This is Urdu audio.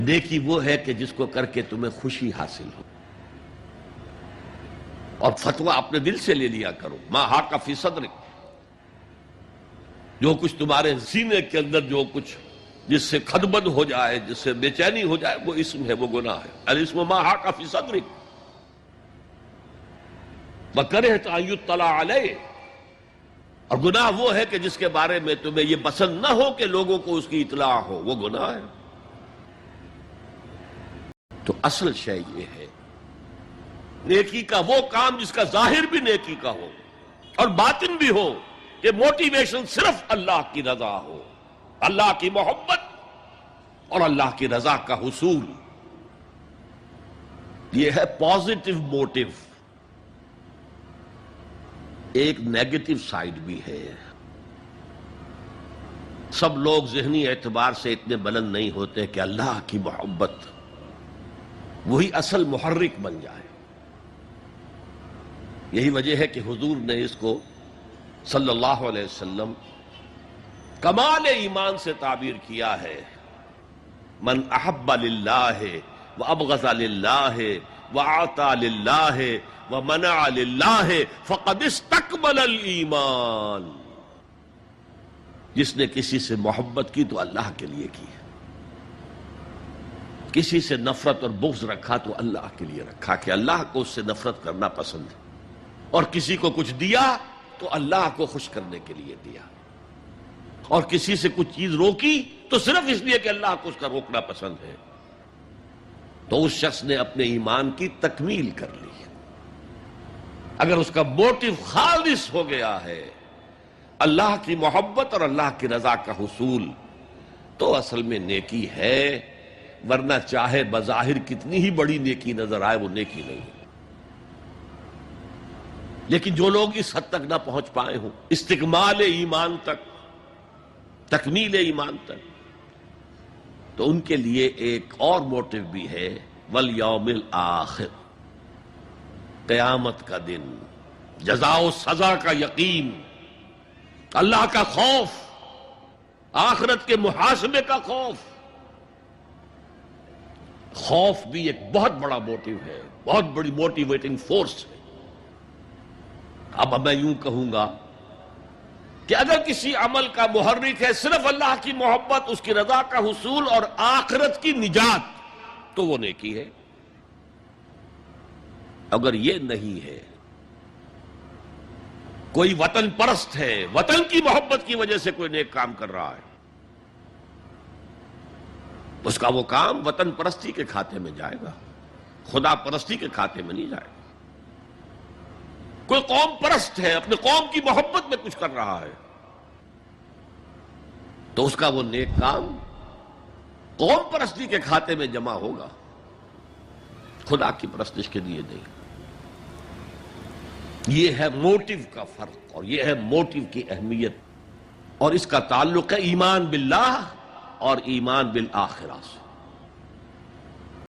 نیکی وہ ہے کہ جس کو کر کے تمہیں خوشی حاصل ہو، اور فتویٰ اپنے دل سے لے لیا کرو۔ ما حاک فی صدرک، جو کچھ تمہارے سینے کے اندر جو کچھ جس سے خدبد ہو جائے، جس سے بے چینی ہو جائے، وہ اسم ہے، وہ گناہ ہے۔ الاسم ما حاک فی صدرک وکرہت ان یطلع علیہ، اور گناہ وہ ہے کہ جس کے بارے میں تمہیں یہ پسند نہ ہو کہ لوگوں کو اس کی اطلاع ہو، وہ گناہ ہے۔ تو اصل شے یہ ہے نیکی کا وہ کام جس کا ظاہر بھی نیکی کا ہو اور باطن بھی ہو، کہ موٹیویشن صرف اللہ کی رضا ہو، اللہ کی محبت اور اللہ کی رضا کا حصول۔ یہ ہے پازیٹو موٹیو۔ ایک نیگیٹو سائیڈ بھی ہے۔ سب لوگ ذہنی اعتبار سے اتنے بلند نہیں ہوتے کہ اللہ کی محبت وہی اصل محرک بن جائے۔ یہی وجہ ہے کہ حضور نے اس کو صلی اللہ علیہ وسلم کمال ایمان سے تعبیر کیا ہے، من احب للہ وابغض للہ وعطا للہ ومنع للہ فقد استکمل الایمان۔ جس نے کسی سے محبت کی تو اللہ کے لیے کی ہے، کسی سے نفرت اور بغض رکھا تو اللہ کے لیے رکھا، کہ اللہ کو اس سے نفرت کرنا پسند ہے، اور کسی کو کچھ دیا تو اللہ کو خوش کرنے کے لیے دیا، اور کسی سے کچھ چیز روکی تو صرف اس لیے کہ اللہ کو اس کا روکنا پسند ہے، تو اس شخص نے اپنے ایمان کی تکمیل کر لی۔ اگر اس کا موٹیو خالص ہو گیا ہے اللہ کی محبت اور اللہ کی رضا کا حصول، تو اصل میں نیکی ہے، ورنہ چاہے بظاہر کتنی ہی بڑی نیکی نظر آئے وہ نیکی نہیں ہے۔ لیکن جو لوگ اس حد تک نہ پہنچ پائے ہوں، استکمال ایمان تک، تکمیل ایمان تک، تو ان کے لیے ایک اور موٹیو بھی ہے، والیوم الآخر، قیامت کا دن، جزا و سزا کا یقین، اللہ کا خوف، آخرت کے محاسبے کا خوف۔ خوف بھی ایک بہت بڑا موٹیو ہے، بہت بڑی موٹیویٹنگ فورس ہے۔ اب میں یوں کہوں گا کہ اگر کسی عمل کا محرک ہے صرف اللہ کی محبت، اس کی رضا کا حصول اور آخرت کی نجات، تو وہ نیکی ہے۔ اگر یہ نہیں ہے، کوئی وطن پرست ہے، وطن کی محبت کی وجہ سے کوئی نیک کام کر رہا ہے، اس کا وہ کام وطن پرستی کے کھاتے میں جائے گا، خدا پرستی کے کھاتے میں نہیں جائے گا۔ کوئی قوم پرست ہے، اپنے قوم کی محبت میں کچھ کر رہا ہے، تو اس کا وہ نیک کام قوم پرستی کے کھاتے میں جمع ہوگا، خدا کی پرستش کے لیے نہیں۔ یہ ہے موٹیو کا فرق، اور یہ ہے موٹیو کی اہمیت، اور اس کا تعلق ہے ایمان باللہ اور ایمان بالآخرہ سے۔